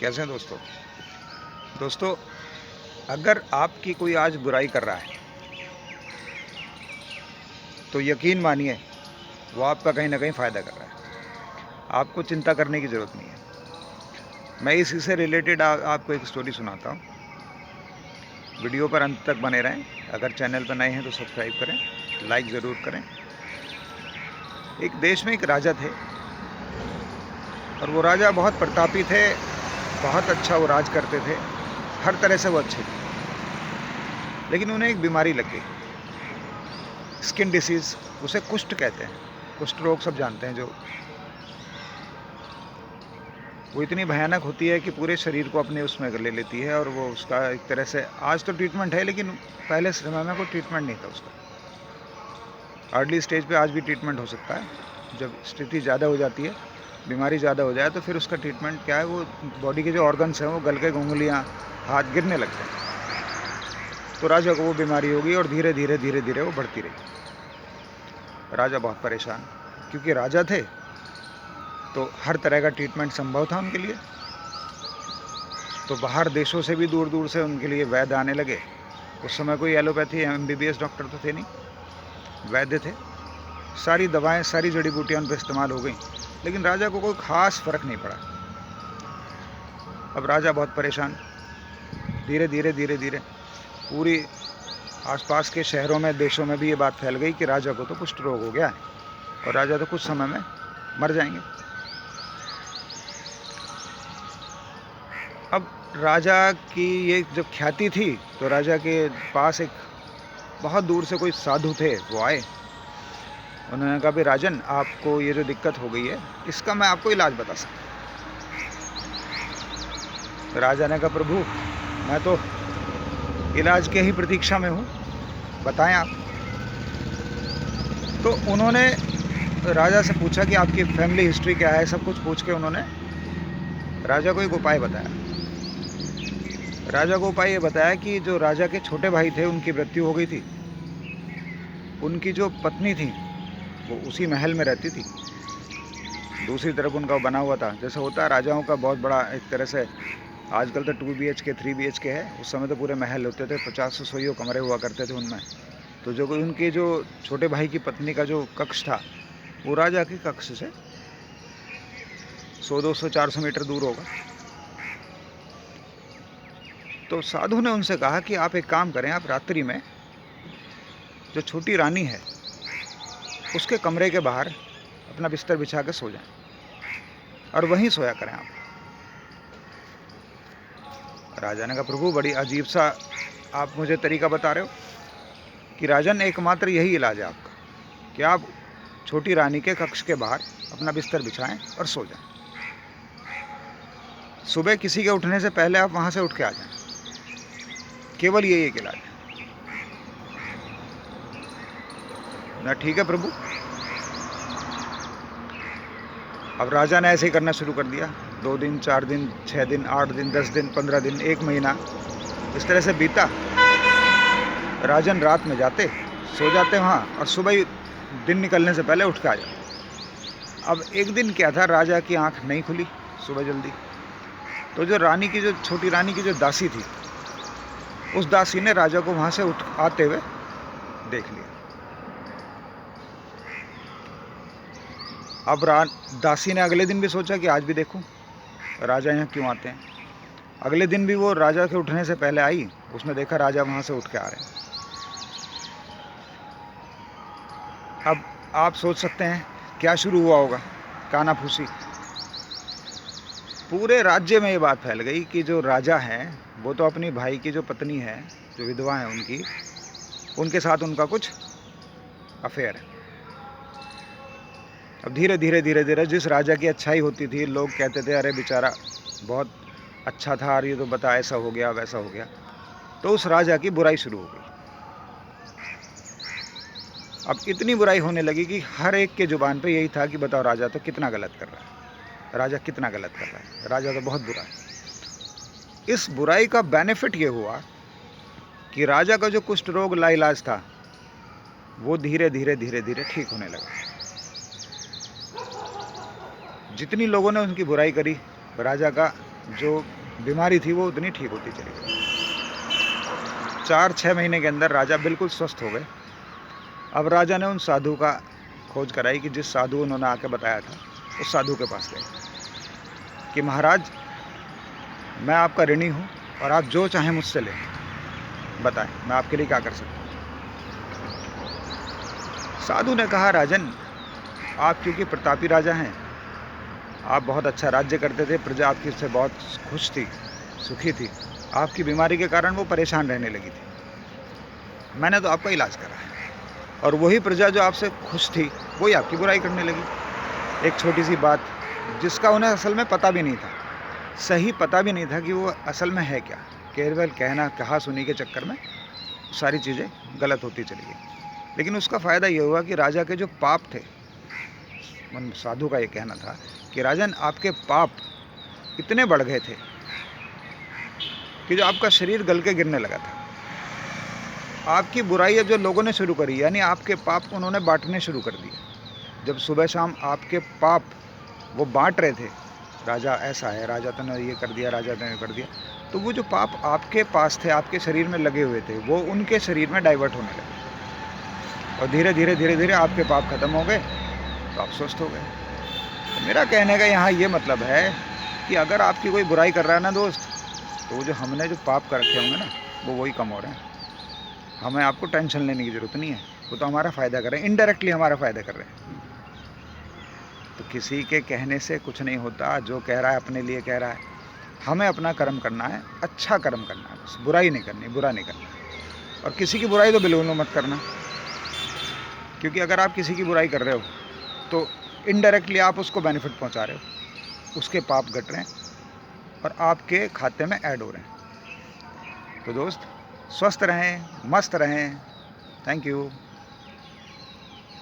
कैसे हैं दोस्तों। दोस्तों, अगर आपकी कोई आज बुराई कर रहा है तो यकीन मानिए वो आपका कहीं ना कहीं फ़ायदा कर रहा है। आपको चिंता करने की ज़रूरत नहीं है। मैं इसी से रिलेटेड आपको एक स्टोरी सुनाता हूँ। वीडियो पर अंत तक बने रहें। अगर चैनल पर नए हैं तो सब्सक्राइब करें, लाइक ज़रूर करें। एक देश में एक राजा थे और वो राजा बहुत प्रतापी थे। बहुत अच्छा वो राज करते थे, हर तरह से वो अच्छे थे। लेकिन उन्हें एक बीमारी लग गई, स्किन डिसीज़, उसे कुष्ठ कहते हैं। कुष्ठ रोग सब जानते हैं। जो वो इतनी भयानक होती है कि पूरे शरीर को अपने उसमें ले लेती है। और वो उसका एक तरह से आज तो ट्रीटमेंट है, लेकिन पहले समय में कोई ट्रीटमेंट नहीं था उसका। अर्ली स्टेज पे आज भी ट्रीटमेंट हो सकता है। जब स्थिति ज़्यादा हो जाती है, बीमारी ज़्यादा हो जाए, तो फिर उसका ट्रीटमेंट क्या है, वो बॉडी के जो ऑर्गन्स हैं वो गल के उंगलियाँ, हाथ गिरने लगते हैं। तो राजा को वो बीमारी होगी और धीरे धीरे धीरे धीरे वो बढ़ती रही। राजा बहुत परेशान, क्योंकि राजा थे तो हर तरह का ट्रीटमेंट संभव था उनके लिए। तो बाहर देशों से भी दूर दूर से उनके लिए वैद्य आने लगे। उस समय कोई एलोपैथी MBBS डॉक्टर तो थे नहीं, वैद्य थे। सारी दवाएं, सारी जड़ी बूटियां उन पर इस्तेमाल हो गई, लेकिन राजा को कोई ख़ास फ़र्क नहीं पड़ा। अब राजा बहुत परेशान। धीरे धीरे धीरे धीरे पूरी आसपास के शहरों में, देशों में भी ये बात फैल गई कि राजा को तो कुष्ठ रोग हो गया है और राजा तो कुछ समय में मर जाएंगे। अब राजा की ये जब ख्याति थी, तो राजा के पास एक बहुत दूर से कोई साधु थे, वो आए। उन्होंने कहा, भाई राजन, आपको ये जो दिक्कत हो गई है, इसका मैं आपको इलाज बता सकता हूँ। राजा ने कहा, प्रभु मैं तो इलाज के ही प्रतीक्षा में हूँ, बताएं आप। तो उन्होंने राजा से पूछा कि आपकी फैमिली हिस्ट्री क्या है। सब कुछ पूछ के उन्होंने राजा को एक उपाय बताया। राजा को उपाय ये बताया कि जो राजा के छोटे भाई थे, उनकी मृत्यु हो गई थी। उनकी जो पत्नी थी वो उसी महल में रहती थी। दूसरी तरफ उनका बना हुआ था, जैसे होता है राजाओं का बहुत बड़ा एक तरह से। आजकल तो 2 BHK 3 BHK है, उस समय तो पूरे महल होते थे, 50 से 100 कमरे हुआ करते थे उनमें। तो जो उनके जो छोटे भाई की पत्नी का जो कक्ष था, वो राजा के कक्ष से 100 200 400 मीटर दूर होगा। तो साधु ने उनसे कहा कि आप एक काम करें, आप रात्रि में जो छोटी रानी है उसके कमरे के बाहर अपना बिस्तर बिछा के सो जाएं और वहीं सोया करें आप। राजा ने कहा, प्रभु बड़ी अजीब सा आप मुझे तरीका बता रहे हो कि राजन, एकमात्र यही इलाज है आपका कि आप छोटी रानी के कक्ष के बाहर अपना बिस्तर बिछाएं और सो जाएं। सुबह किसी के उठने से पहले आप वहां से उठ के आ जाएं। केवल यही एक इलाज है। ना, ठीक है प्रभु। अब राजा ने ऐसे ही करना शुरू कर दिया। 2 दिन, 4 दिन, 6 दिन, 8 दिन, 10 दिन, 15 दिन, 1 महीना इस तरह से बीता। राजन रात में जाते, सो जाते वहाँ, और सुबह ही दिन निकलने से पहले उठ के आ जाते। अब एक दिन क्या था, राजा की आंख नहीं खुली सुबह जल्दी। तो जो रानी की, जो छोटी रानी की जो दासी थी, उस दासी ने राजा को वहाँ से उठ आते हुए देख लिया। अब दासी ने अगले दिन भी सोचा कि आज भी देखूं राजा यहाँ क्यों आते हैं। अगले दिन भी वो राजा के उठने से पहले आई, उसने देखा राजा वहाँ से उठ के आ रहे हैं। अब आप सोच सकते हैं क्या शुरू हुआ होगा, कानाफूसी। पूरे राज्य में ये बात फैल गई कि जो राजा हैं वो तो अपनी भाई की जो पत्नी है, जो विधवा है उनकी, उनके साथ उनका कुछ अफेयर है। अब धीरे धीरे धीरे धीरे जिस राजा की अच्छाई होती थी, लोग कहते थे अरे बेचारा बहुत अच्छा था, और ये तो बता ऐसा हो गया वैसा हो गया। तो उस राजा की बुराई शुरू हो गई। अब इतनी बुराई होने लगी कि हर एक के जुबान पे यही था कि बताओ राजा तो कितना गलत कर रहा है, राजा कितना गलत कर रहा है, राजा तो बहुत बुरा है। इस बुराई का बेनिफिट ये हुआ कि राजा का जो कुष्ठ रोग लाइलाज था, वो धीरे धीरे धीरे धीरे ठीक होने लगा। जितनी लोगों ने उनकी बुराई करी, राजा का जो बीमारी थी वो उतनी ठीक होती चली गई। 4-6 महीने के अंदर राजा बिल्कुल स्वस्थ हो गए। अब राजा ने उन साधु का खोज कराई कि जिस साधु उन्होंने आके बताया था, उस साधु के पास गए कि महाराज, मैं आपका ऋणी हूँ और आप जो चाहें मुझसे लें, बताएं मैं आपके लिए क्या कर सकता हूँ। साधु ने कहा, राजन, आप क्योंकि प्रतापी राजा हैं, आप बहुत अच्छा राज्य करते थे, प्रजा आपकी से बहुत खुश थी, सुखी थी। आपकी बीमारी के कारण वो परेशान रहने लगी थी। मैंने तो आपका इलाज करा है, और वही प्रजा जो आपसे खुश थी वही आपकी बुराई करने लगी। एक छोटी सी बात जिसका उन्हें असल में पता भी नहीं था, सही पता भी नहीं था कि वो असल में है क्या, केवल कहना कहा सुनी के चक्कर में सारी चीज़ें गलत होती चली गई। लेकिन उसका फ़ायदा ये हुआ कि राजा के जो पाप थे, साधु का ये कहना था कि राजन, आपके पाप इतने बढ़ गए थे कि जो आपका शरीर गल के गिरने लगा था। आपकी बुराइयाँ जो लोगों ने शुरू करी, यानी आपके पाप उन्होंने बांटने शुरू कर दिए। जब सुबह शाम आपके पाप वो बांट रहे थे, राजा ऐसा है, राजा तो ने ये कर दिया, राजा ने कर दिया, तो वो जो पाप आपके पास थे, आपके शरीर में लगे हुए थे, वो उनके शरीर में डाइवर्ट होने लगे, और धीरे धीरे धीरे धीरे आपके पाप खत्म हो गए, तो आप स्वस्थ हो गए। तो मेरा कहने का यहाँ ये मतलब है कि अगर आपकी कोई बुराई कर रहा है ना दोस्त, तो वो जो हमने जो पाप कर रखे होंगे ना, वो वही कम हो रहे हैं। हमें आपको टेंशन लेने की ज़रूरत नहीं है, वो तो हमारा फ़ायदा कर रहे हैं, इनडायरेक्टली हमारा फ़ायदा कर रहे हैं। तो किसी के कहने से कुछ नहीं होता, जो कह रहा है अपने लिए कह रहा है। हमें अपना कर्म करना है, अच्छा कर्म करना है, बस बुराई नहीं करनी, बुरा नहीं करना है। और किसी की बुराई तो बिल्कुल मत करना, क्योंकि अगर आप किसी की बुराई कर रहे हो तो इनडायरेक्टली आप उसको बेनिफिट पहुंचा रहे हो, उसके पाप घट रहे हैं और आपके खाते में ऐड हो रहे हैं। तो दोस्त, स्वस्थ रहें, मस्त रहें। Thank you.